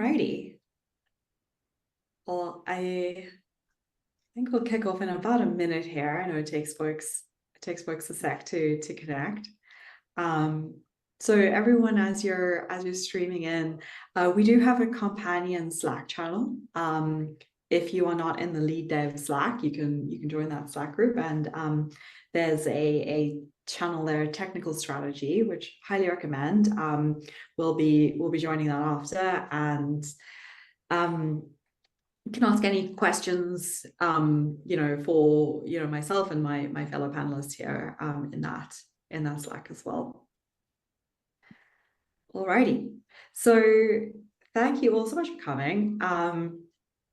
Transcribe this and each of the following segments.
Alrighty. Well, I think we'll kick off in about a minute here. I know it takes folks a sec to connect. Um, so everyone, as you're streaming in, we do have a companion Slack channel. If you are not in the lead dev Slack, you can join that Slack group, and there's a channel there, technical strategy, which highly recommend. We'll be joining that after, and you can ask any questions, for myself and my fellow panelists here in that Slack as well. Alrighty, so thank you all so much for coming.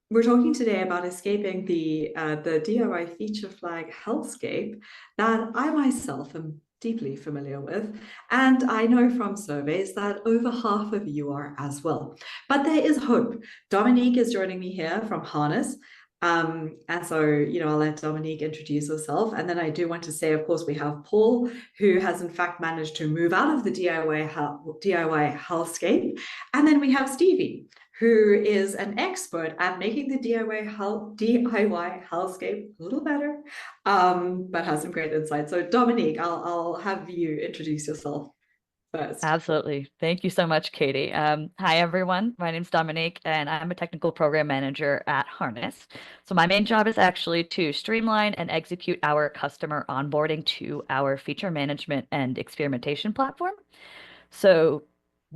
We're talking today about escaping the DIY feature flag hellscape that I myself am deeply familiar with, and I know from surveys that over half of you are as well. But there is hope. Dominique is joining me here from Harness. And so, I'll let Dominique introduce herself. And then I do want to say, of course, we have Paul, who has in fact managed to move out of the DIY hellscape. And then we have Stevie, who is an expert at making the DIY hellscape a little better, but has some great insight. So Dominique, I'll have you introduce yourself first. Absolutely. Thank you so much, Katie. Hi, everyone. My name's Dominique, and I'm a technical program manager at Harness. So my main job is actually to streamline and execute our customer onboarding to our feature management and experimentation platform. So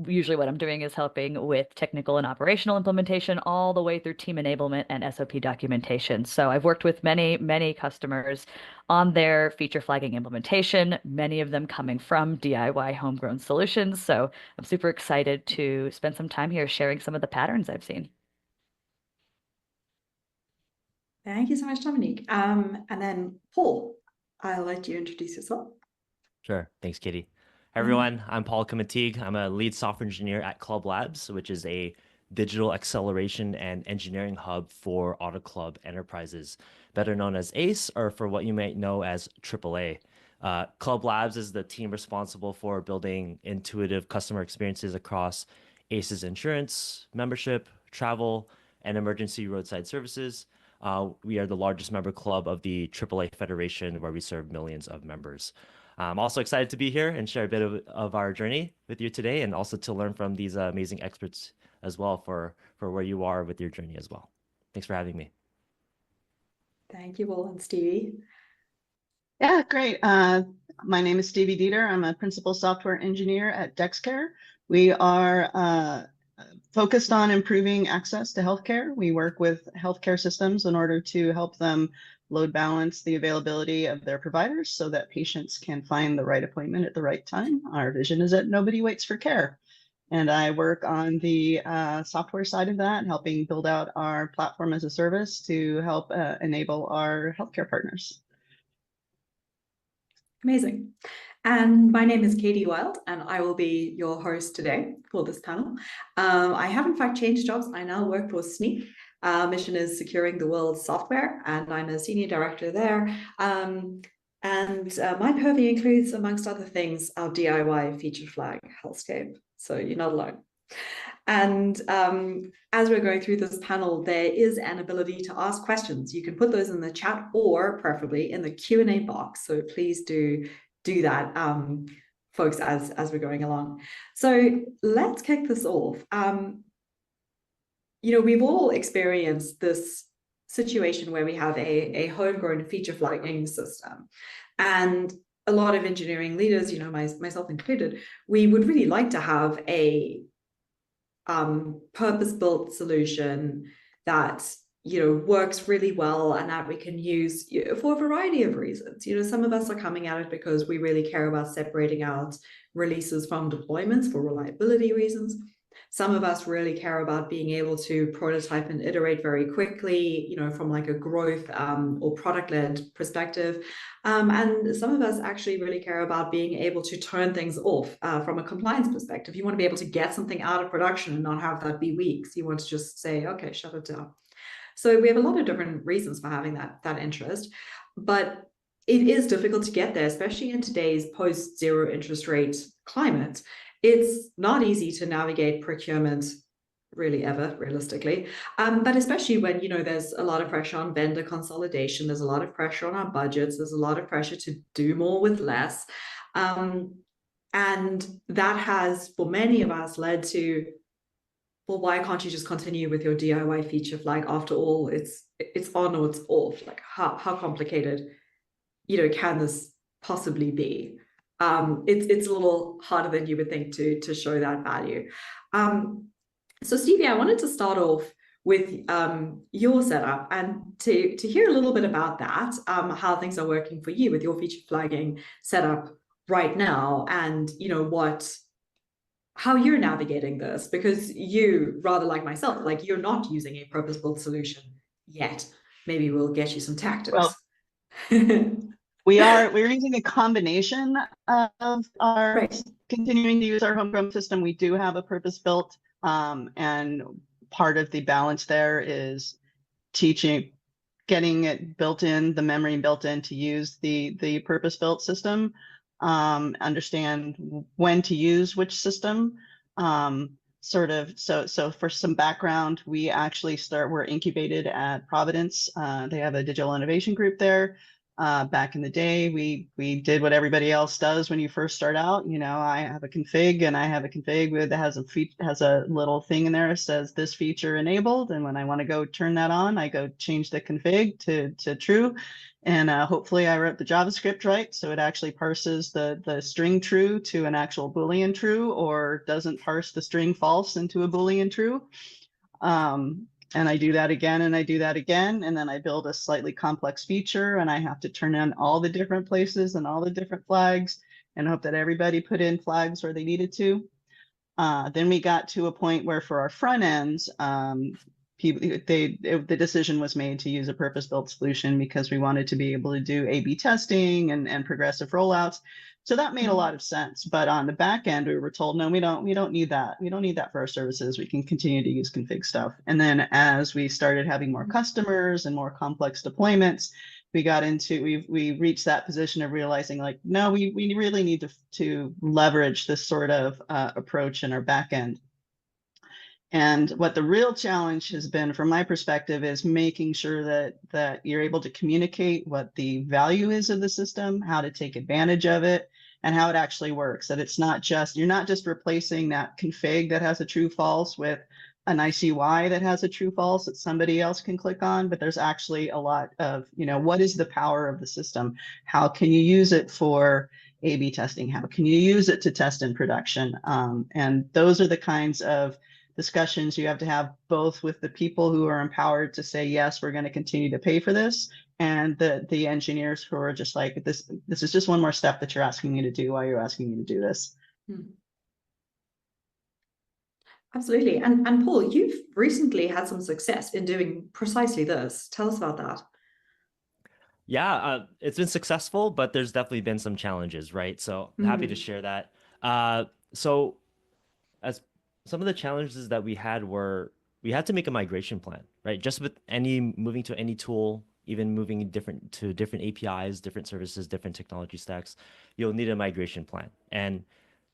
usually what I'm doing is helping with technical and operational implementation all the way through team enablement and SOP documentation. So I've worked with many, many customers on their feature flagging implementation, many of them coming from DIY homegrown solutions. So I'm super excited to spend some time here sharing some of the patterns I've seen. Thank you so much, Dominique. And then Paul, I'll let you introduce yourself. Sure. Thanks, Katie. Hi, everyone. I'm Paul Kamatig. I'm a lead software engineer at Club Labs, which is a digital acceleration and engineering hub for Auto Club enterprises, better known as ACE, or for what you might know as AAA. Club Labs is the team responsible for building intuitive customer experiences across ACE's insurance, membership, travel, and emergency roadside services. We are the largest member club of the AAA Federation, where we serve millions of members. I'm also excited to be here and share a bit of our journey with you today, and also to learn from these amazing experts as well for where you are with your journey as well. Thanks for having me. Thank you, Paul and Stevie. Yeah, great. My name is Stevie Dieter. I'm a principal software engineer at DexCare. We are focused on improving access to healthcare. We work with healthcare systems in order to help them load balance the availability of their providers so that patients can find the right appointment at the right time. Our vision is that nobody waits for care. And I work on the software side of that, helping build out our platform as a service to help enable our healthcare partners. Amazing. And my name is Katie Wild, and I will be your host today for this panel. I have in fact changed jobs. I now work for Sneak. Mission is securing the world's software, and I'm a senior director there. My purview includes, amongst other things, our DIY feature flag hellscape. So you're not alone. And as we're going through this panel, there is an ability to ask questions. You can put those in the chat or preferably in the Q&A box. So please do that, folks, as we're going along. So let's kick this off. We've all experienced this situation where we have a homegrown feature flagging system, and a lot of engineering leaders, myself included, we would really like to have a purpose-built solution that works really well and that we can use for a variety of reasons. Some of us are coming at it because we really care about separating out releases from deployments for reliability reasons. Some of us really care about being able to prototype and iterate very quickly, from like a growth or product-led perspective. And some of us actually really care about being able to turn things off from a compliance perspective. You want to be able to get something out of production and not have that be weeks. You want to just say, okay, shut it down. So we have a lot of different reasons for having that interest, but it is difficult to get there, especially in today's post-zero interest rate climate. It's not easy to navigate procurement really ever, realistically. But especially when, there's a lot of pressure on vendor consolidation, there's a lot of pressure on our budgets, there's a lot of pressure to do more with less. And that has, for many of us, led to, well, why can't you just continue with your DIY feature flag? After all, it's on or it's off. Like how complicated, can this possibly be? It's a little harder than you would think to show that value. So Stevie, I wanted to start off with your setup and to hear a little bit about that, how things are working for you with your feature flagging setup right now, and how you're navigating this, because you, rather like myself, like you're not using a purpose-built solution yet. Maybe we'll get you some tactics. Well, we're using a combination of our Right. continuing to use our homegrown system. We do have a purpose-built, and part of the balance there is getting it built in, the memory built in to use the purpose-built system, understand when to use which system. So for some background, we're incubated at Providence. They have a digital innovation group there. Back in the day, we did what everybody else does when you first start out. I have a config, and I have a config that has a little thing in there that says this feature enabled. And when I want to go turn that on, I go change the config to true. And hopefully I wrote the JavaScript right, so it actually parses the string true to an actual Boolean true, or doesn't parse the string false into a Boolean true. And I do that again, and I do that again, and then I build a slightly complex feature, and I have to turn on all the different places and all the different flags, and hope that everybody put in flags where they needed to. Then we got to a point where for our front ends, the decision was made to use a purpose-built solution because we wanted to be able to do A/B testing and progressive rollouts. So that made a lot of sense. But on the back end, we were told, no, we don't need that. We don't need that for our services. We can continue to use config stuff. And then as we started having more customers and more complex deployments, we reached that position of realizing, like, no, we really need to leverage this sort of approach in our back end. And what the real challenge has been, from my perspective, is making sure that you're able to communicate what the value is of the system, how to take advantage of it, and how it actually works. That you're not just replacing that config that has a true false with a nice UI that has a true false that somebody else can click on, but there's actually a lot of, what is the power of the system? How can you use it for A/B testing? How can you use it to test in production? And those are the kinds of discussions you have to have, both with the people who are empowered to say, yes, we're going to continue to pay for this, and the engineers who are just like, this is just one more step that you're asking me to do while you're asking me to do this. Absolutely. And Paul, you've recently had some success in doing precisely this. Tell us about that. Yeah, it's been successful, but there's definitely been some challenges, right? So I'm happy to share that. So as some of the challenges that we had were, we had to make a migration plan, right? Just with moving to any tool, even moving to different APIs, different services, different technology stacks, you'll need a migration plan. And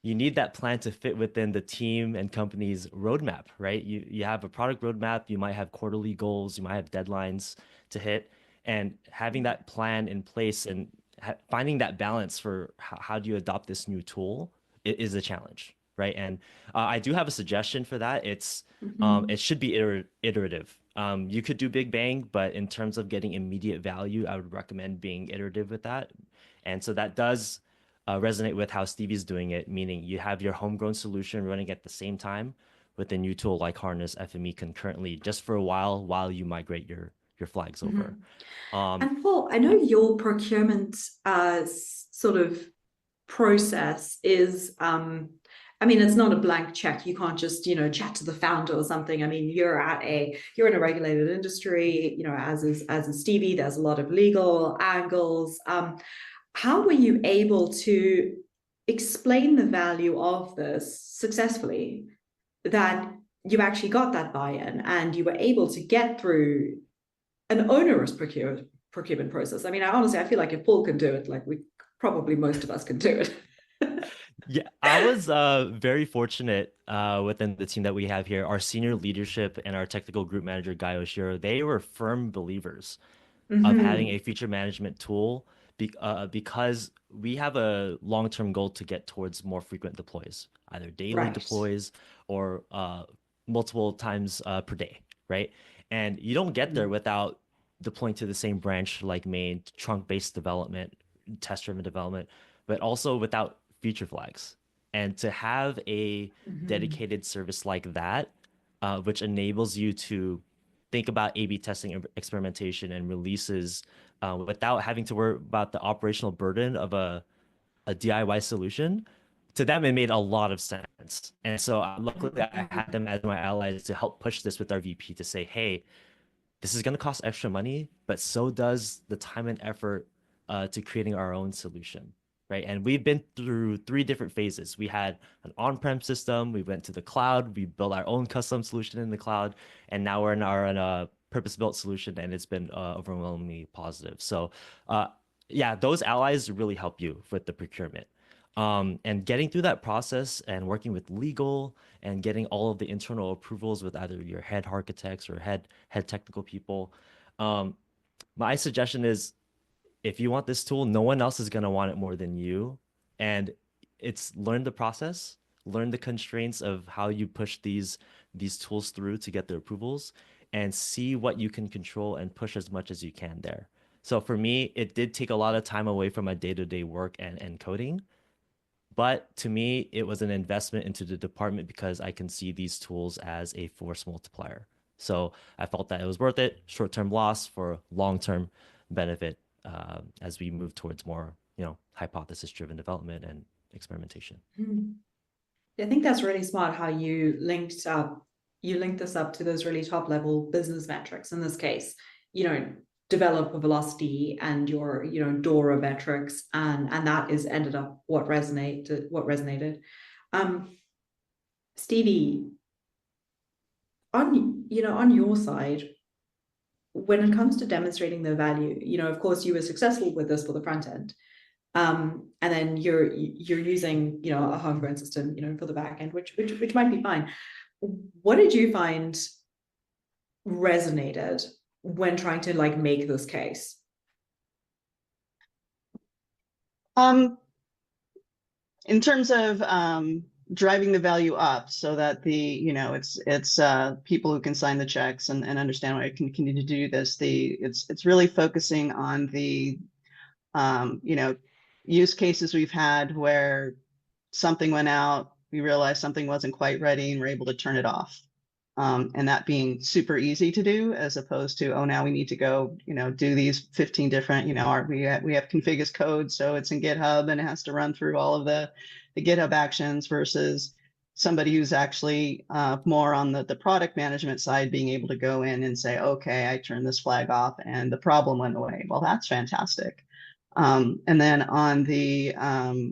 you need that plan to fit within the team and company's roadmap, right? You have a product roadmap, you might have quarterly goals, you might have deadlines to hit, and having that plan in place and finding that balance for how do you adopt this new tool is a challenge, right? And I do have a suggestion for that. It should be iterative. You could do big bang, but in terms of getting immediate value, I would recommend being iterative with that. And so that does resonate with how Stevie's doing it, meaning you have your homegrown solution running at the same time with a new tool like Harness FME concurrently, just for a while you migrate your flags over. And Paul, I know your procurement sort of process is, I mean, it's not a blank check. You can't just, chat to the founder or something. I mean, you're in a regulated industry, as is Stevie. There's a lot of legal angles. How were you able to explain the value of this successfully, that you actually got that buy-in and you were able to get through an onerous procurement process? I mean, I feel like if Paul can do it, like most of us can do it. Yeah, I was very fortunate within the team that we have here. Our senior leadership and our technical group manager, Guy Oshiro, they were firm believers of having a Hmm. feature management tool because we have a long-term goal to get towards more frequent deploys, either daily Right. deploys or multiple times per day, right? And you don't get there Mm. without deploying to the same branch like main, trunk-based development, test-driven development, but also without feature flags. And to have a Mhm. dedicated service like that, which enables you to think about A/B testing and experimentation and releases without having to worry about the operational burden of a DIY solution, to them it made a lot of sense. And so luckily I had them as my allies to help push this with our VP to say, hey, this is going to cost extra money, but so does the time and effort to creating our own solution, right? And we've been through three different phases. We had an on-prem system, we went to the cloud, we built our own custom solution in the cloud, and now we're in a purpose-built solution, and it's been overwhelmingly positive. So, yeah, those allies really help you with the procurement. And getting through that process and working with legal and getting all of the internal approvals with either your head architects or head technical people. Um, my suggestion is if you want this tool, no one else is gonna want it more than you. And it's learn the process, learn the constraints of how you push these tools through to get the approvals, and see what you can control and push as much as you can there. So for me, it did take a lot of time away from my day-to-day work and coding. But to me, it was an investment into the department because I can see these tools as a force multiplier. So I felt that it was worth it, short-term loss for long-term benefit as we move towards more, hypothesis-driven development and experimentation. Mhm. I think that's really smart how you linked this up to those really top level business metrics. In this case, you know, developer velocity and your, DORA metrics, and that is ended up what resonated. Um, Stevie, on your side, when it comes to demonstrating the value, of course you were successful with this for the front end. And then you're using, a homegrown system, for the back end, which might be fine. What did you find resonated when trying to like make this case? Um, in terms of driving the value up so that it's people who can sign the checks and understand why I can continue to do this. It's really focusing on the use cases we've had where something went out, we realized something wasn't quite ready, and we're able to turn it off. And that being super easy to do, as opposed to, oh, now we need to go, do these 15 different, we have config as code, so it's in GitHub and it has to run through all of the GitHub actions, versus somebody who's actually more on the product management side, being able to go in and say, okay, I turned this flag off and the problem went away. Well, that's fantastic. And then on the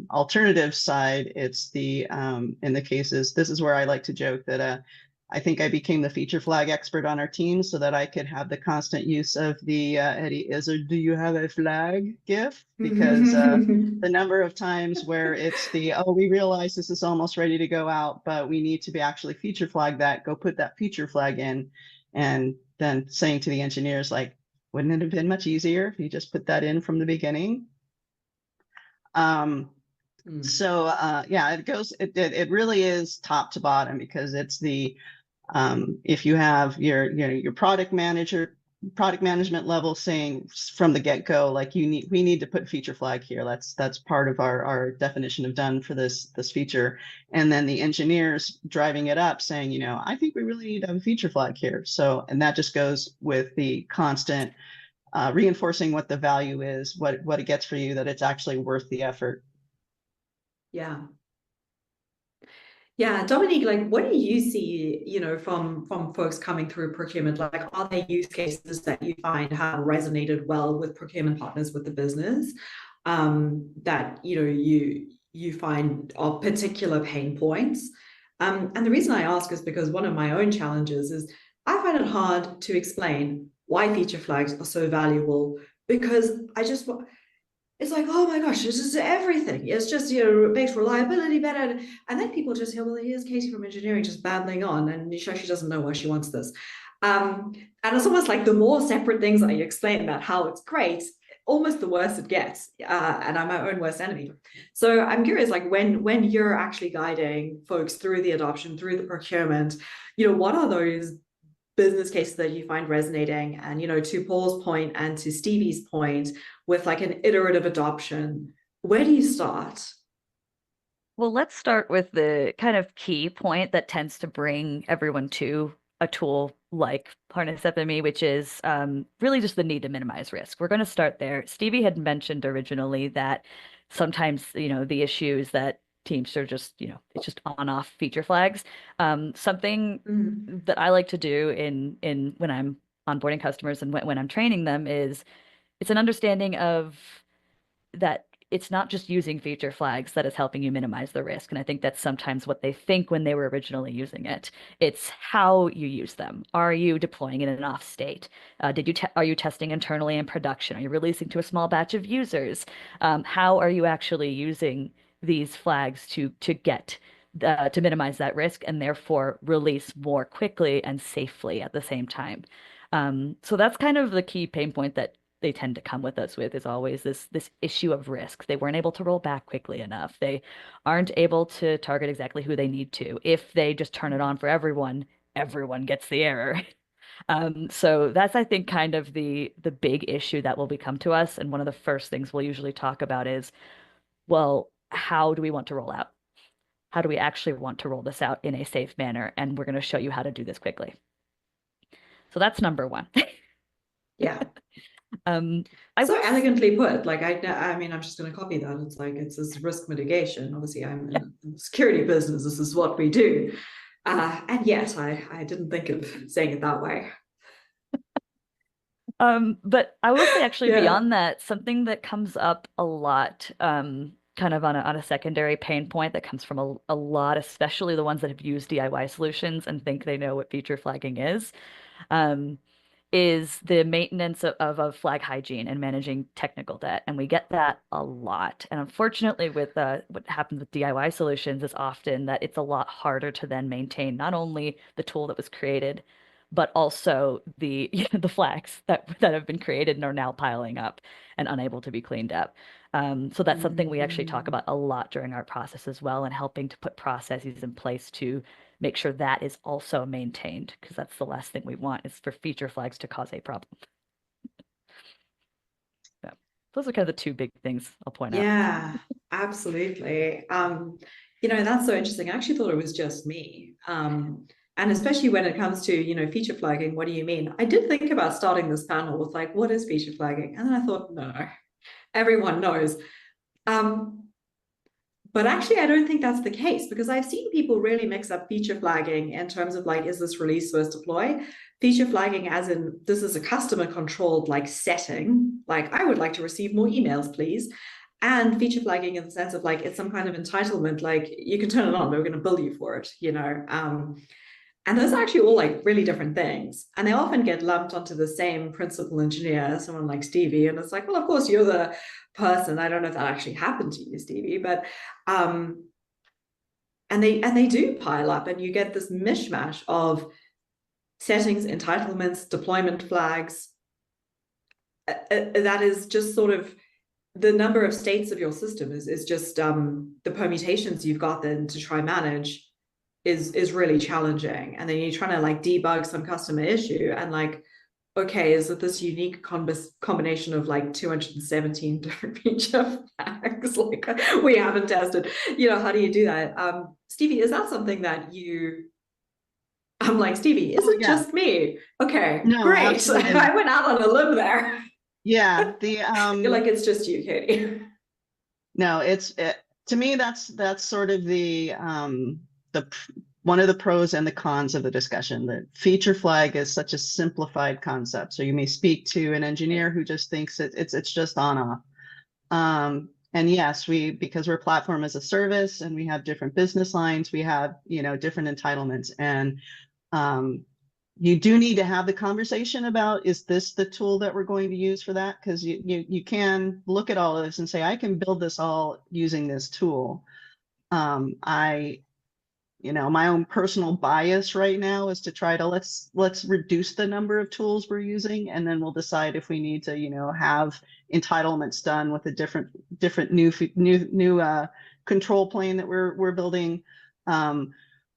alternative side, it's in the cases, this is where I like to joke that I think I became the feature flag expert on our team so that I could have the constant use of the Eddie Izzard, do you have a flag GIF? Because the number of times where it's we realize this is almost ready to go out, but we need to be actually feature flag that, go put that feature flag in, and then saying to the engineers, like, wouldn't it have been much easier if you just put that in from the beginning? So yeah, it really is top to bottom, because it's if you have your product management level saying from the get-go, like, we need to put feature flag here. That's part of our definition of done for this feature. And then the engineers driving it up saying, I think we really need to have a feature flag here. So, and that just goes with the constant reinforcing what the value is, what it gets for you, that it's actually worth the effort. Yeah. Yeah, Dominique, like, what do you see, from folks coming through procurement? Like, are there use cases that you find have resonated well with procurement partners with the business, that you find are particular pain points? And the reason I ask is because one of my own challenges is I find it hard to explain why feature flags are so valuable, because it's like, oh my gosh, this is everything. It's just, it makes reliability better. And then people just hear, well, here's Katie from engineering just babbling on, and she doesn't know why she wants this. And it's almost like the more separate things I explain about how it's great, almost the worse it gets. And I'm my own worst enemy. So I'm curious, like when you're actually guiding folks through the adoption, through the procurement, what are those business cases that you find resonating? And to Paul's point and to Stevie's point, with like an iterative adoption, where do you start? Well, let's start with the kind of key point that tends to bring everyone to a tool like Harness FME, which is really just the need to minimize risk. We're going to start there. Stevie had mentioned originally that sometimes, the issues that teams are just, it's just on-off feature flags. Something that I like to do in when I'm onboarding customers and when I'm training them is it's an understanding of that it's not just using feature flags that is helping you minimize the risk. And I think that's sometimes what they think when they were originally using it. It's how you use them. Are you deploying in an off state? Are you testing internally in production? Are you releasing to a small batch of users? How are you actually using these flags to get to minimize that risk and therefore release more quickly and safely at the same time? So that's kind of the key pain point that they tend to come with us with is always this issue of risk. They weren't able to roll back quickly enough. They aren't able to target exactly who they need to. If they just turn it on for everyone, everyone gets the error. So that's, I think, kind of the big issue that will become to us. And one of the first things we'll usually talk about is, well, how do we want to roll out? How do we actually want to roll this out in a safe manner? And we're going to show you how to do this quickly. So that's number one. Yeah. So elegantly put. Like I mean, I'm just going to copy that. It's like it's this risk mitigation. Obviously, I'm in the security business. This is what we do, and yet I didn't think of saying it that way. But I will say actually beyond that, something that comes up a lot, kind of on a secondary pain point that comes from a lot, especially the ones that have used DIY solutions and think they know what feature flagging is the maintenance of flag hygiene and managing technical debt. And we get that a lot. And unfortunately, with what happens with DIY solutions is often that it's a lot harder to then maintain not only the tool that was created, but also the the flags that have been created and are now piling up and unable to be cleaned up. So that's something we actually talk about a lot during our process as well, and helping to put processes in place to make sure that is also maintained, because that's the last thing we want is for feature flags to cause a problem. So those are kind of the two big things I'll point out. Yeah, absolutely. That's so interesting. I actually thought it was just me. And especially when it comes to, feature flagging, what do you mean? I did think about starting this panel with like, what is feature flagging? And then I thought, no, everyone knows. But actually, I don't think that's the case, because I've seen people really mix up feature flagging in terms of like, is this release versus deploy? Feature flagging as in this is a customer controlled like setting, like I would like to receive more emails, please. And feature flagging in the sense of like, it's some kind of entitlement, like you can turn it on, but we're going to bill you for it, and those are actually all like really different things. And they often get lumped onto the same principal engineer, someone like Stevie. And it's like, well, of course, you're the person. I don't know if that actually happened to you, Stevie, but and they do pile up, and you get this mishmash of settings, entitlements, deployment flags. That is just sort of the number of states of your system is just the permutations you've got then to try manage is really challenging. And then you're trying to like debug some customer issue and like, okay, is it this unique combination of like 217 different feature flags like we haven't tested? How do you do that? Stevie, is that something that I'm like, Stevie, is it just me? Okay, no, great. I went out on a limb there. Yeah, you're like, it's just you, Katie. No, to me, that's sort of the one of the pros and the cons of the discussion. That feature flag is such a simplified concept. So you may speak to an engineer who just thinks it's just on off. And yes, because we're platform as a service and we have different business lines, we have different entitlements. And you do need to have the conversation about, is this the tool that we're going to use for that? Because you can look at all of this and say, I can build this all using this tool. My own personal bias right now is to try to let's reduce the number of tools we're using, and then we'll decide if we need to, have entitlements done with a different new control plane that we're building.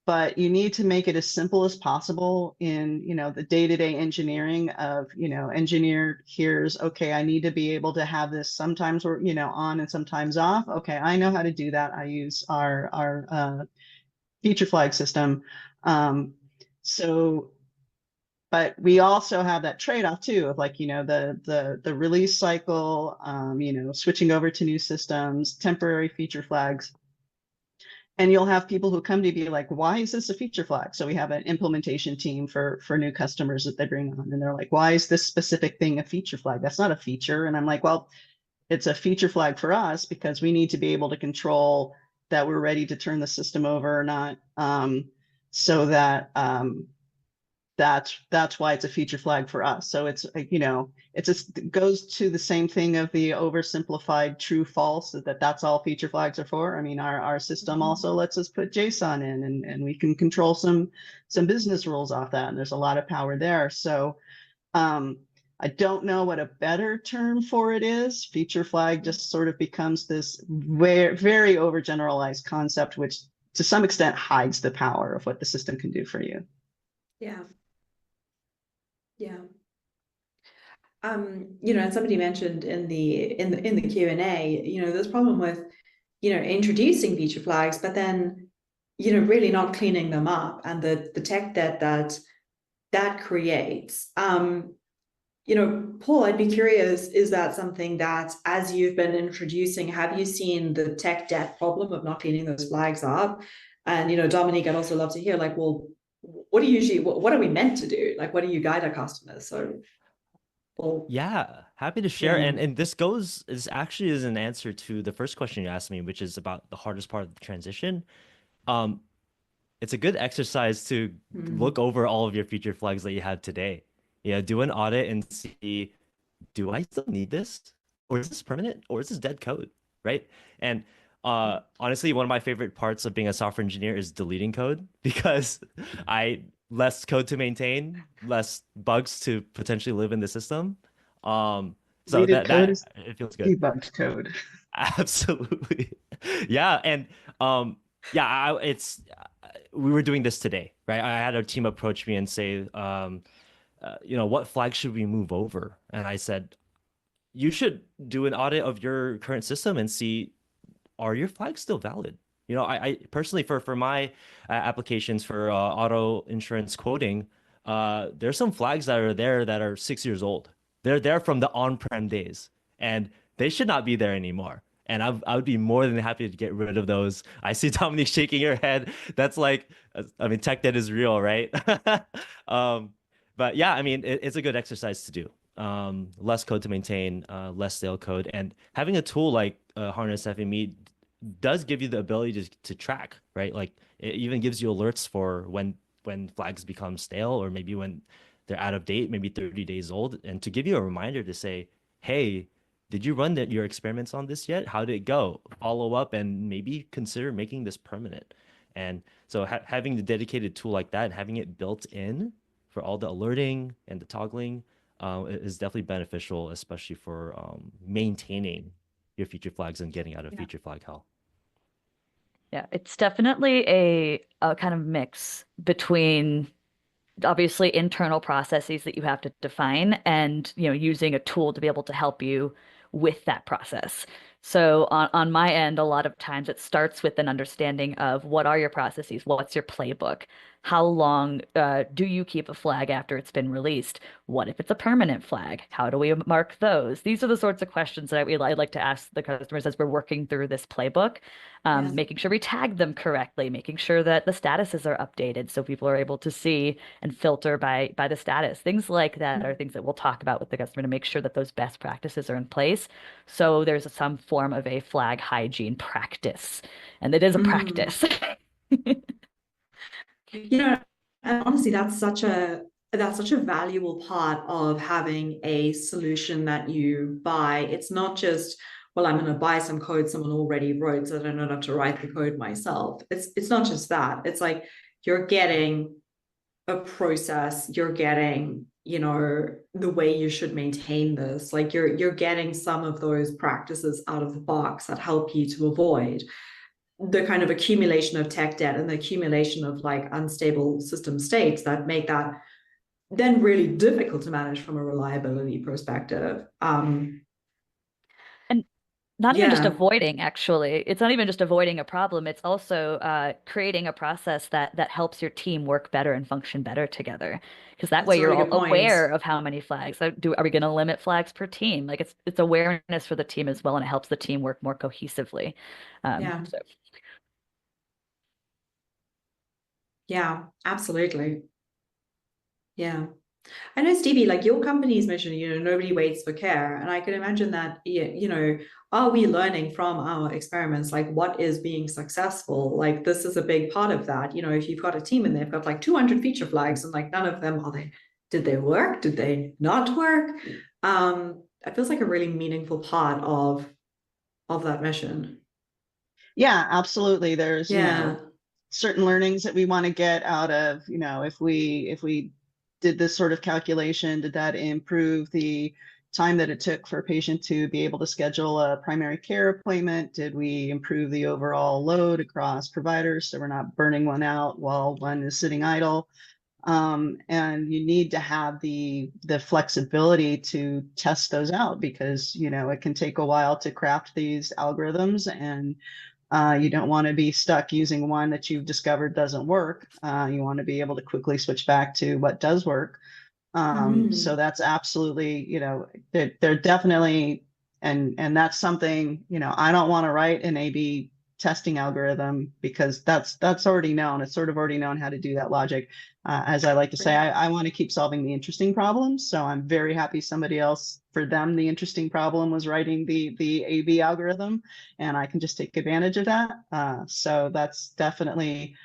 But you need to make it as simple as possible in, the day-to-day engineering of, engineer here's, okay, I need to be able to have this sometimes we're, on and sometimes off. Okay, I know how to do that. I use our feature flag system. But we also have that trade-off too of like, the release cycle, switching over to new systems, temporary feature flags. And you'll have people who come to be like, why is this a feature flag? So we have an implementation team for new customers that they bring on, and they're like, why is this specific thing a feature flag? That's not a feature. And I'm like, well, it's a feature flag for us because we need to be able to control that we're ready to turn the system over or not. So that's why it's a feature flag for us. So it's it goes to the same thing of the oversimplified true false, that's all feature flags are for. I mean, our system also lets us put JSON in, and we can control some business rules off that, and there's a lot of power there. So I don't know what a better term for it is. Feature flag just sort of becomes this very, very overgeneralized concept, which to some extent hides the power of what the system can do for you. Yeah. Yeah. And somebody mentioned in the Q&A, this problem with, introducing feature flags, but then, really not cleaning them up, and the tech that creates. Paul, I'd be curious, is that something that, as you've been introducing, have you seen the tech debt problem of not cleaning those flags up? And, Dominique, I'd also love to hear, like, well, what are we meant to do? Like, what do you guide our customers? So, Paul. Yeah, happy to share. Yeah. And this actually is an answer to the first question you asked me, which is about the hardest part of the transition. It's a good exercise to look over all of your feature flags that you have today. Do an audit and see, do I still need this? Or is this permanent? Or is this dead code? Right? And honestly, one of my favorite parts of being a software engineer is deleting code, because less code to maintain, less bugs to potentially live in the system. So Deleted code is it feels good. debugged code. Absolutely. Yeah. And we were doing this today, right? I had our team approach me and say, what flag should we move over? And I said, you should do an audit of your current system and see, are your flags still valid? I personally, for my applications for auto insurance quoting, there's some flags that are there that are 6 years old. They're there from the on-prem days, and they should not be there anymore. And I would be more than happy to get rid of those. I see Dominique shaking her head. That's like, I mean, tech debt is real, right? But yeah, I mean, it's a good exercise to do. Less code to maintain, less stale code, and having a tool like Harness FME does give you the ability to track, right? Like it even gives you alerts for when flags become stale, or maybe when they're out of date, maybe 30 days old, and to give you a reminder to say, hey, did you run your experiments on this yet? How did it go? Follow up and maybe consider making this permanent. And so having the dedicated tool like that and having it built in for all the alerting and the toggling is definitely beneficial, especially for maintaining your feature flags and getting out of feature flag hell. Yeah, it's definitely a kind of mix between obviously internal processes that you have to define and using a tool to be able to help you with that process. So on my end, a lot of times it starts with an understanding of what are your processes, what's your playbook, how long do you keep a flag after it's been released? What if it's a permanent flag? How do we mark those? These are the sorts of questions that I'd like to ask the customers as we're working through this playbook, making sure we tag them correctly, making sure that the statuses are updated so people are able to see and filter by the status. Things like that are things that we'll talk about with the customer to make sure that those best practices are in place. So there's some form of a flag hygiene practice, and it is a practice. And honestly, that's such a that's such a valuable part of having a solution that you buy. It's not just, well, I'm going to buy some code someone already wrote so that I don't have to write the code myself. It's not just that. It's like you're getting a process, you're getting, you know, the way you should maintain this. Like you're getting some of those practices out of the box that help you to avoid the kind of accumulation of tech debt and the accumulation of like unstable system states that make that then really difficult to manage from a reliability perspective. And not even just Yeah, avoiding, actually. It's not even just avoiding a problem. It's also creating a process that helps your team work better and function better together. Because that that's way a you're really all good point. aware of how many flags. Are we going to limit flags per team? Like it's awareness for the team as well, and it helps the team work more cohesively. Yeah, So yeah, absolutely. Yeah. I know, Stevie, like your company's mission, you know, nobody waits for care. And I can imagine that, you know, are we learning from our experiments? Like what is being successful? Like this is a big part of that. You know, if you've got a team and they've got like 200 feature flags and like none of them did they work? Did they not work? It feels like a really meaningful part of that mission. Yeah, absolutely. There's, Yeah. certain learnings that we want to get out of, if we did this sort of calculation, did that improve the time that it took for a patient to be able to schedule a primary care appointment? Did we improve the overall load across providers so we're not burning one out while one is sitting idle? And you need to have the flexibility to test those out because it can take a while to craft these algorithms, and you don't want to be stuck using one that you've discovered doesn't work. You want to be able to quickly switch back to what does work. So Mm. that's absolutely, they're definitely, and that's something, I don't want to write an A/B testing algorithm because that's already known. It's sort of already known how to do that logic. As I like to say, Right. I want to keep solving the interesting problems. So I'm very happy somebody else, for them, the interesting problem was writing the A/B algorithm, and I can just take advantage of that. So that's definitely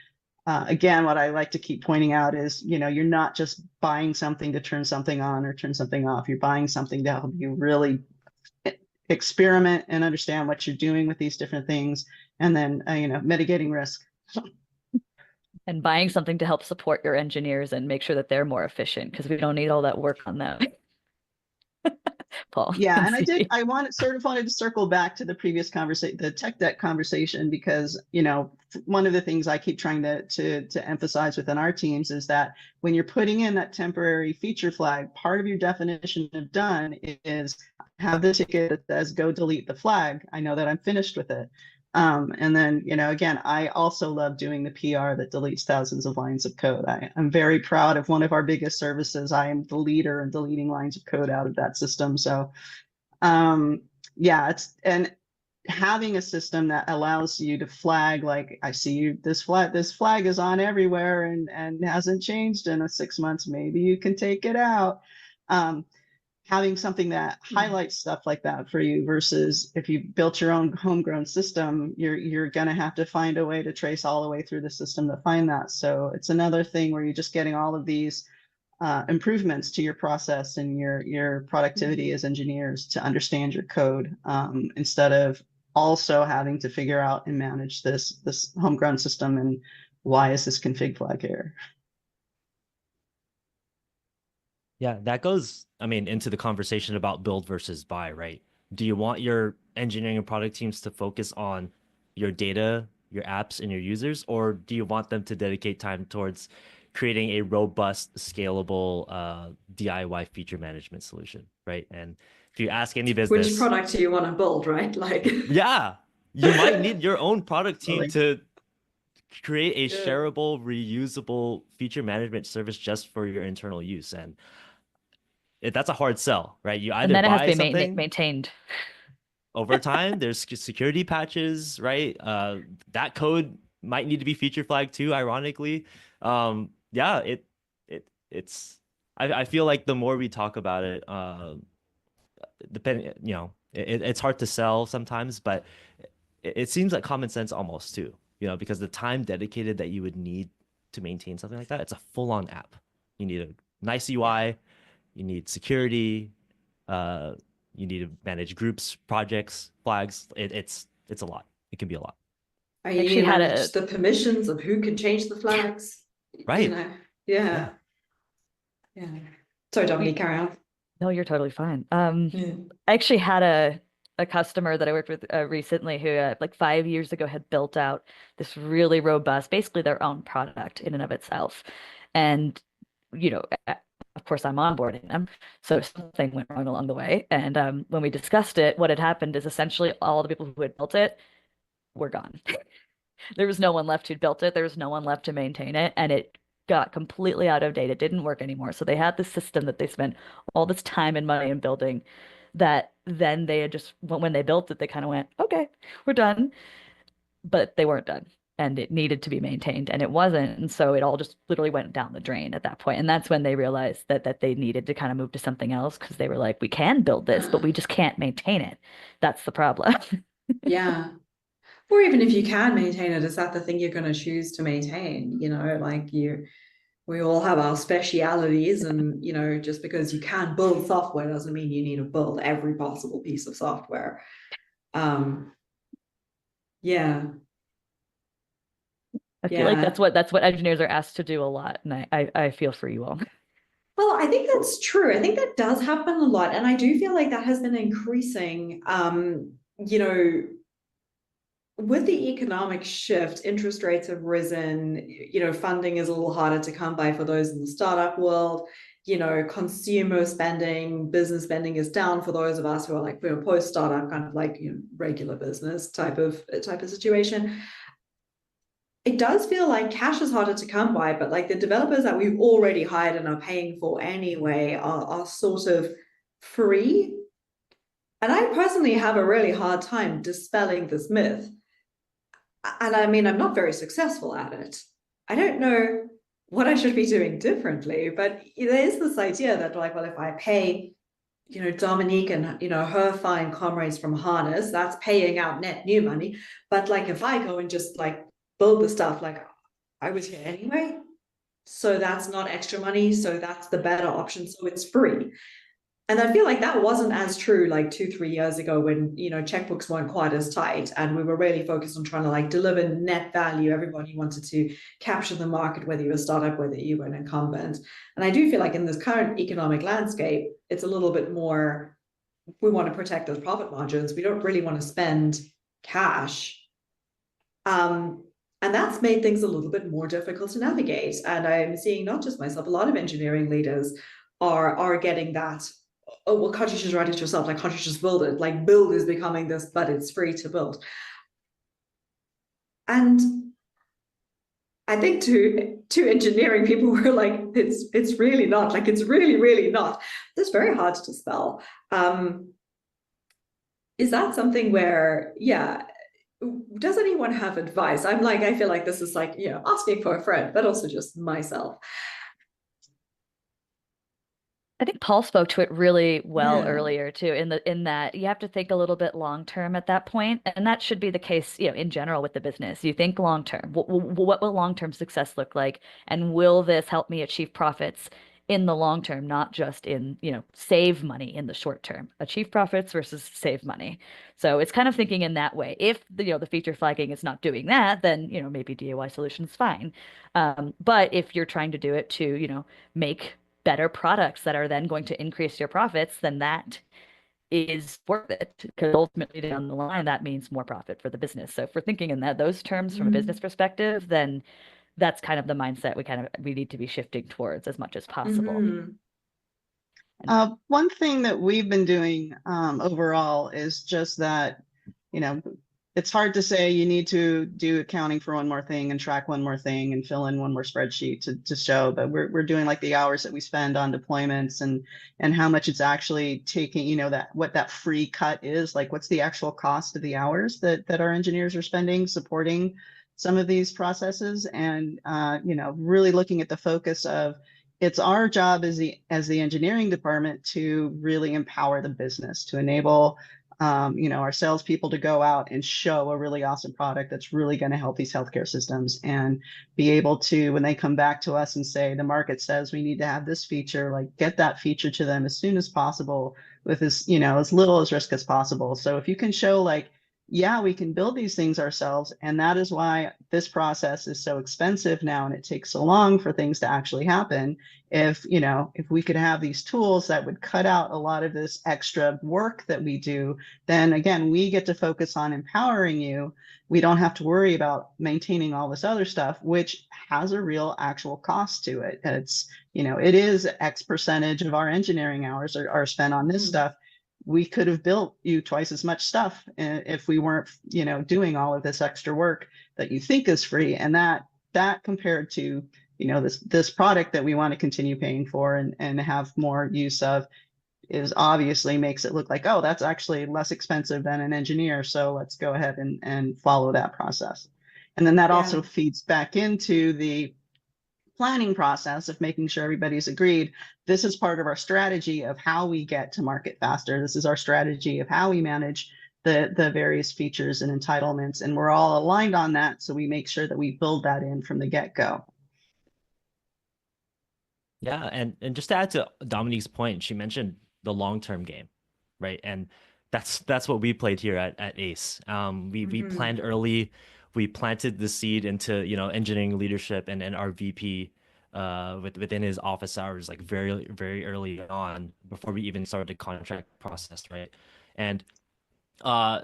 again, what I like to keep pointing out is, you're not just buying something to turn something on or turn something off. You're buying something to help you really experiment and understand what you're doing with these different things, and then, mitigating risk. and buying something to help support your engineers and make sure that they're more efficient because we don't need all that work on them. Paul Yeah, and and C. I wanted to circle back to the previous conversation, the tech debt conversation, because one of the things I keep trying to emphasize within our teams is that when you're putting in that temporary feature flag, part of your definition of done is have the ticket that says go delete the flag. I know that I'm finished with it. And then, again, I also love doing the PR that deletes thousands of lines of code. I'm very proud of one of our biggest services. I am the leader in deleting lines of code out of that system. So yeah, and having a system that allows you to flag, like, I see you, this flag is on everywhere and hasn't changed in 6 months, maybe you can take it out. Having something that highlights stuff like that for you, versus if you built your own homegrown system, you're going to have to find a way to trace all the way through the system to find that. So it's another thing where you're just getting all of these improvements to your process and your productivity as engineers to understand your code, instead of also having to figure out and manage this homegrown system and why is this config flag here. Yeah, that goes, I mean, into the conversation about build versus buy, right? Do you want your engineering and product teams to focus on your data, your apps, and your users, or do you want them to dedicate time towards creating a robust, scalable DIY feature management solution, right? And if you ask any Which business, product do you want to build, right? Like, yeah, you might need your own product team Really. to create a yeah. shareable, reusable feature management service just for your internal use. And that's a hard sell, right? You And either then it has to buy be something maintained. over time, there's security patches, right? That code might need to be feature flagged too, ironically. Yeah, it's I feel like the more we talk about it, depending, it's hard to sell sometimes, but it seems like common sense almost too, because the time dedicated that you would need to maintain something like that, it's a full-on app. You need a nice UI, you need security, you need to manage groups, projects, flags. It's a lot. It can be a lot. You need Actually to had manage a the permissions of who can change the flags. You Right. know, yeah. Yeah. Sorry, Dominique, carry on. No, you're totally fine. Yeah. I actually had a customer that I worked with recently who like 5 years ago had built out this really robust, basically their own product in and of itself. And, you know, of course I'm onboarding them. So something went wrong along the way. And when we discussed it, what had happened is essentially all the people who had built it were gone. There was no one left who'd built it. There was no one left to maintain it. And it got completely out of date. It didn't work anymore. So they had this system that they spent all this time and money in building that then they had just, when they built it, they kind of went, okay, we're done. But they weren't done. And it needed to be maintained and it wasn't. And so it all just literally went down the drain at that point. And that's when they realized that they needed to kind of move to something else because they were like, we can build this, but we just can't maintain it. That's the problem. Yeah. Or even if you can maintain it, is that the thing you're going to choose to maintain? You know, like we all have our specialities, and you know, just because you can build software doesn't mean you need to build every possible piece of software. Yeah. I feel like that's what engineers are asked to do a lot, and I feel for you all. Well, I think that's true. I think that does happen a lot, and I do feel like that has been increasing. You know, with the economic shift, interest rates have risen, you know, funding is a little harder to come by for those in the startup world. You know, consumer spending, business spending is down for those of us who are like, you know, post-startup, kind of like, you know, regular business type of situation. It does feel like cash is harder to come by, but like the developers that we've already hired and are paying for anyway are sort of free. And I personally have a really hard time dispelling this myth. And I mean, I'm not very successful at it. I don't know what I should be doing differently, but there is this idea that like, well, if I pay, you know, Dominique and, you know, her fine comrades from Harness, that's paying out net new money. But like, if I go and just like build the stuff, like I was here anyway, so that's not extra money. So that's the better option. So it's free. And I feel like that wasn't as true like 2-3 years ago when, you know, checkbooks weren't quite as tight and we were really focused on trying to like deliver net value. Everybody wanted to capture the market, whether you were a startup, whether you were an incumbent. And I do feel like in this current economic landscape, it's a little bit more, we want to protect those profit margins. We don't really want to spend cash. And that's made things a little bit more difficult to navigate. And I'm seeing not just myself, a lot of engineering leaders are getting that, oh, well, can't you just write it yourself? Like, can't you just build it? Like, build is becoming this, but it's free to build. And I think to engineering people were like, it's really not. Like, it's really, really not. It's very hard to dispel. Is that something where, yeah, does anyone have advice? I'm like, I feel like this is like, you know, asking for a friend, but also just myself. I think Paul spoke to it really well Yeah. earlier too, in that you have to think a little bit long term at that point, and that should be the case, you know, in general with the business. You think long term. What will long term success look like, and will this help me achieve profits in the long term, not just in, you know, save money in the short term. Achieve profits versus save money. So it's kind of thinking in that way. If the, you know, the feature flagging is not doing that, then, you know, maybe DIY solution's fine. But if you're trying to do it to, you know, make better products that are then going to increase your profits, then that is worth it, because ultimately down the line that means more profit for the business. So if we're thinking in those terms from a business perspective, then that's kind of the mindset we need to be shifting towards as much as possible. One thing that we've been doing overall is just that, you know, it's hard to say you need to do accounting for one more thing and track one more thing and fill in one more spreadsheet to show, but we're doing like the hours that we spend on deployments and how much it's actually taking, you know, that what that free cut is, like what's the actual cost of the hours that our engineers are spending supporting some of these processes, and you know, really looking at the focus of, it's our job as the engineering department to really empower the business, to enable our salespeople to go out and show a really awesome product that's really going to help these healthcare systems, and be able to, when they come back to us and say the market says we need to have this feature, like get that feature to them as soon as possible with as little as risk as possible. So if you can show like, yeah, we can build these things ourselves, and that is why this process is so expensive now and it takes so long for things to actually happen. If we could have these tools that would cut out a lot of this extra work that we do, then again, we get to focus on empowering you. We don't have to worry about maintaining all this other stuff, which has a real actual cost to it. It's, it is X percentage of our engineering hours are spent on this stuff. We could have built you twice as much stuff if we weren't, doing all of this extra work that you think is free. And that compared to, this product that we want to continue paying for and have more use of, is obviously makes it look like, oh, that's actually less expensive than an engineer. So let's go ahead and follow that process. And then that also feeds back into the planning process of making sure everybody's agreed. This is part of our strategy of how we get to market faster. This is our strategy of how we manage the various features and entitlements. And we're all aligned on that. So we make sure that we build that in from the get-go. Yeah, and just to add to Dominique's point, she mentioned the long-term game, right? And that's what we played here at ACE. We planned early. We planted the seed into engineering leadership and our VP within his office hours, like very, very early on, before we even started the contract process, right? And I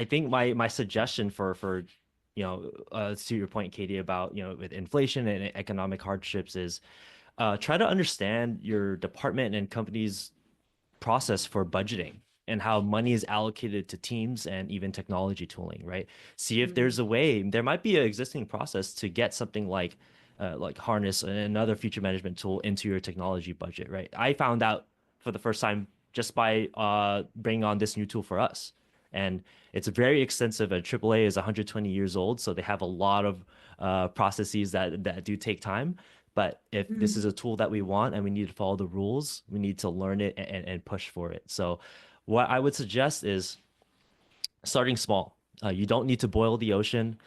think my suggestion for to your point, Katie, about with inflation and economic hardships is try to understand your department and company's process for budgeting and how money is allocated to teams and even technology tooling, right? See if there's a way. There might be an existing process to get something like Harness and another feature management tool into your technology budget, right? I found out for the first time just by bringing on this new tool for us. And it's very extensive. And AAA is 120 years old, so they have a lot of processes that do take time. But if this is a tool that we want and we need to follow the rules, we need to learn it and push for it. So what I would suggest is starting small. You don't need to boil the ocean.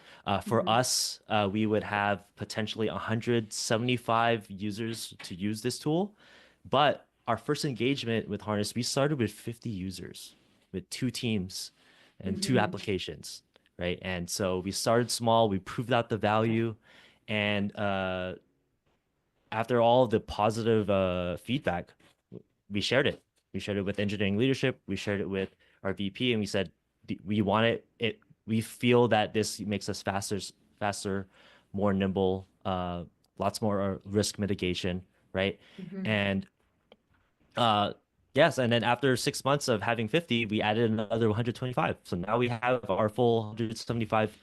For us, we would have potentially 175 users to use this tool. But our first engagement with Harness, we started with 50 users, with 2 teams and 2 applications, right? And so we started small, we proved out the value, and after all the positive feedback, we shared it. We shared it with engineering leadership, we shared it with our VP, and we said, we want it. We feel that this makes us faster, more nimble, lots more risk mitigation, right? And yes, and then after 6 months of having 50, we added another 125. So now we have our full 175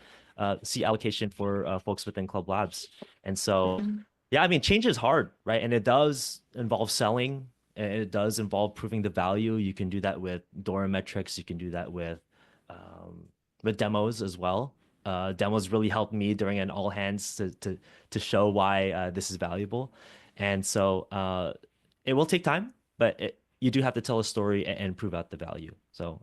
seat allocation for folks within Club Labs. And so, yeah, I mean, change is hard, right? And it does involve selling, and it does involve proving the value. You can do that with DORA metrics. You can do that with demos as well. Demos really helped me during an all hands to show why this is valuable. And so it will take time, but you do have to tell a story and prove out the value. So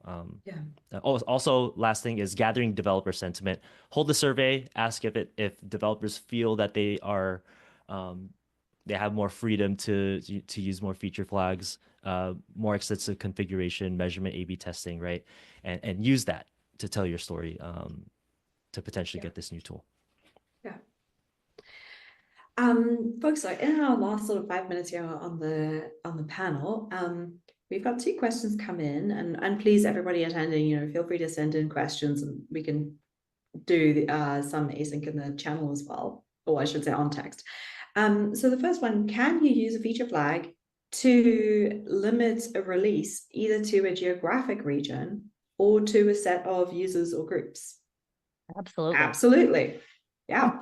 also last thing is gathering developer sentiment. Hold the survey, ask if developers feel that they are they have more freedom to use more feature flags, more extensive configuration, measurement, A/B testing, right? And use that to tell your story to potentially get this new tool. Folks, so in our last sort of 5 minutes here on the panel, we've got 2 questions come in, and please, everybody attending, feel free to send in questions, and we can do some async in the channel as well, or I should say on text. So the first one: can you use a feature flag to limit a release either to a geographic region or to a set of users or groups? Absolutely. Yeah.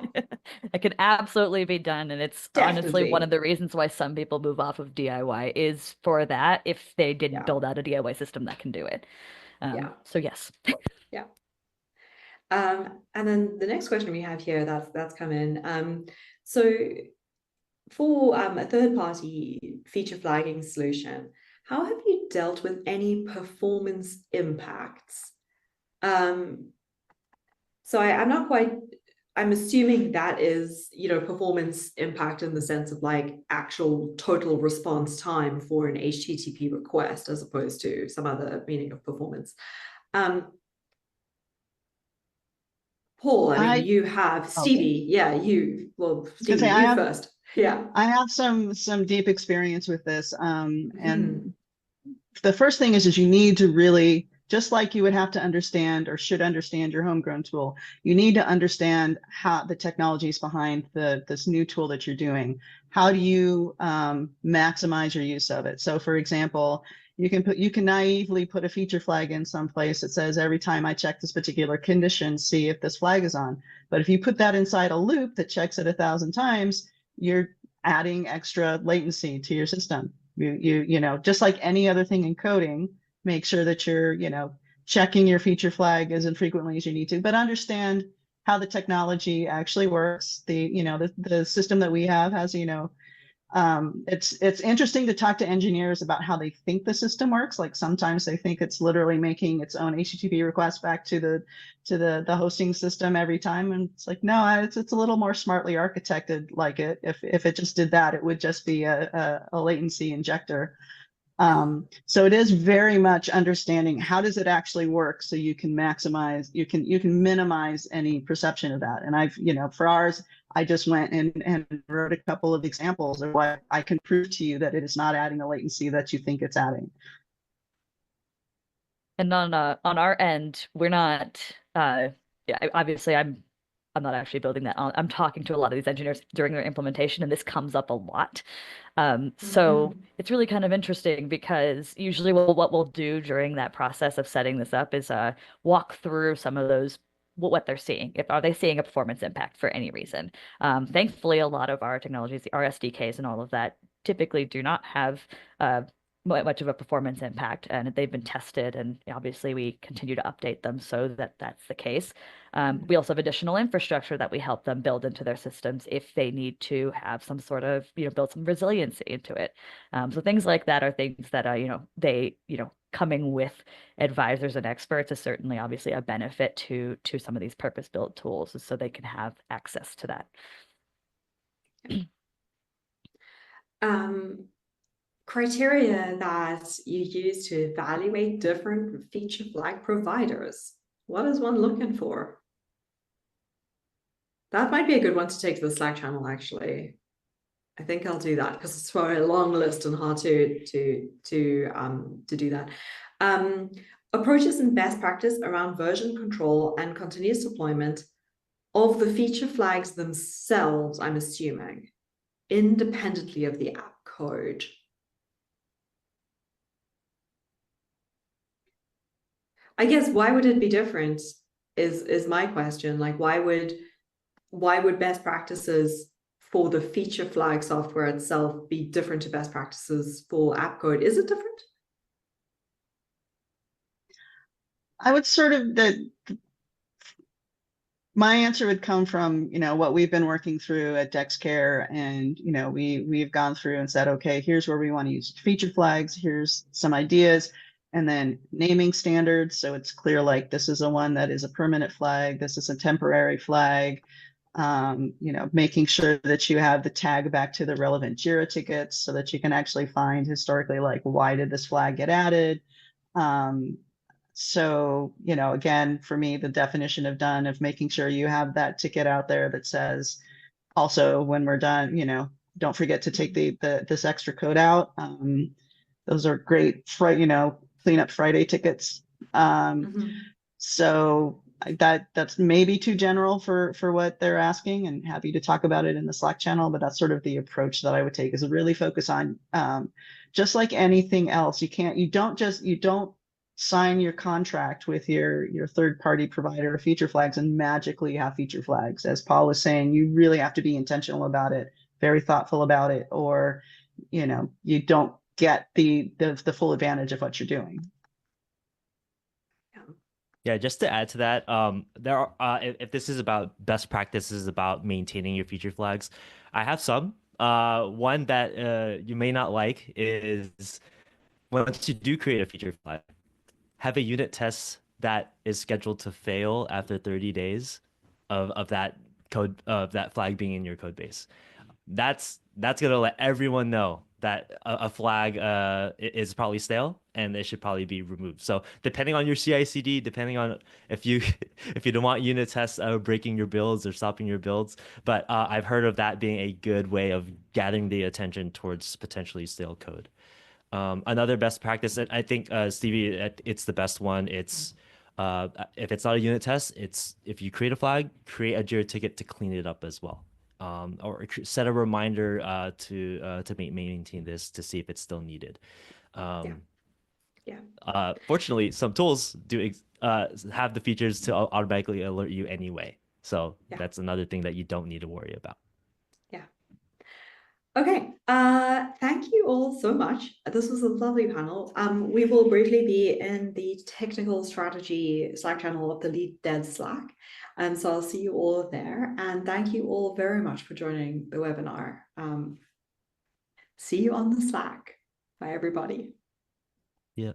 It can absolutely be done. And it's honestly one of the reasons why some people move off of DIY is for that, if they didn't build out a DIY system that can do it. So yes. And then the next question we have here that's come in. So for a third-party feature flagging solution, how have you dealt with any performance impacts? So I'm not quite, I'm assuming that is, performance impact in the sense of like actual total response time for an HTTP request as opposed to some other meaning of performance. Paul, I mean, you have Stevie. Yeah, Stevie, you first. Yeah. I have some deep experience with this. And the first thing is you need to really, just like you would have to understand or should understand your homegrown tool, you need to understand how the technologies behind this new tool that you're doing. How do you maximize your use of it? So for example, you can naively put a feature flag in some place that says every time I check this particular condition, see if this flag is on. But if you put that inside a loop that checks it 1,000 times, you're adding extra latency to your system. You know, just like any other thing in coding, make sure that you're, checking your feature flag as infrequently as you need to, but understand how the technology actually works. The system that we have has, it's interesting to talk to engineers about how they think the system works. Like sometimes they think it's literally making its own HTTP request back to the hosting system every time, and it's like no, it's a little more smartly architected. Like if it just did that, it would just be a latency injector. So it is very much understanding how does it actually work so you can maximize, you can minimize any perception of that. And I've, for ours, I just went and wrote a couple of examples of what I can prove to you that it is not adding the latency that you think it's adding. And on our end, we're not obviously I'm not actually building that. I'm talking to a lot of these engineers during their implementation, and this comes up a lot. So it's really kind of interesting because usually what we'll do during that process of setting this up is walk through some of those what they're seeing. Are they seeing a performance impact for any reason? Thankfully, a lot of our technologies, our SDKs and all of that, typically do not have much of a performance impact, and they've been tested, and obviously we continue to update them so that that's the case. We also have additional infrastructure that we help them build into their systems if they need to have some sort of, build some resiliency into it. So things like that are things that, coming with advisors and experts is certainly obviously a benefit to some of these purpose-built tools so they can have access to that. Criteria that you use to evaluate different feature flag providers. What is one looking for? That might be a good one to take to the Slack channel, actually. I think I'll do that because it's for a long list and hard to do that. Approaches and best practice around version control and continuous deployment of the feature flags themselves, I'm assuming, independently of the app code. I guess why would it be different is my question. Like why would best practices for the feature flag software itself be different to best practices for app code? Is it different? I would my answer would come from, what we've been working through at DexCare, and, we've gone through and said, okay, here's where we want to use feature flags. Here's some ideas. And then naming standards. So it's clear, like this is a one that is a permanent flag. This is a temporary flag. Making sure that you have the tag back to the relevant JIRA tickets so that you can actually find historically, like, why did this flag get added? So, again, for me, the definition of done, of making sure you have that ticket out there that says, also, when we're done, don't forget to take this extra code out. Those are great for, clean up Friday tickets. So that's maybe too general for what they're asking, and happy to talk about it in the Slack channel, but that's sort of the approach that I would take, is to really focus on, just like anything else, you don't sign your contract with your third-party provider of feature flags and magically have feature flags. As Paul was saying, you really have to be intentional about it, very thoughtful about it, or you don't get the full advantage of what you're doing. Yeah, just to add to that, there are if this is about best practices about maintaining your feature flags, I have some. One that you may not like is once you do create a feature flag, have a unit test that is scheduled to fail after 30 days of that code of that flag being in your code base. That's gonna let everyone know that a flag is probably stale and it should probably be removed. So depending on your CI/CD, depending on if you if you don't want unit tests breaking your builds or stopping your builds, but I've heard of that being a good way of gathering the attention towards potentially stale code. Another best practice, and I think Stevie, it's the best one. It's if it's not a unit test, it's if you create a flag, create a Jira ticket to clean it up as well, or set a reminder to maintain this to see if it's still needed. Yeah. Fortunately, some tools do have the features to automatically alert you anyway, so that's another thing that you don't need to worry about. Yeah. Okay, thank you all so much. This was a lovely panel. We will briefly be in the technical strategy Slack channel of the Lead Dev Slack. So I'll see you all there. And thank you all very much for joining the webinar. See you on the Slack. Bye, everybody. Yeah.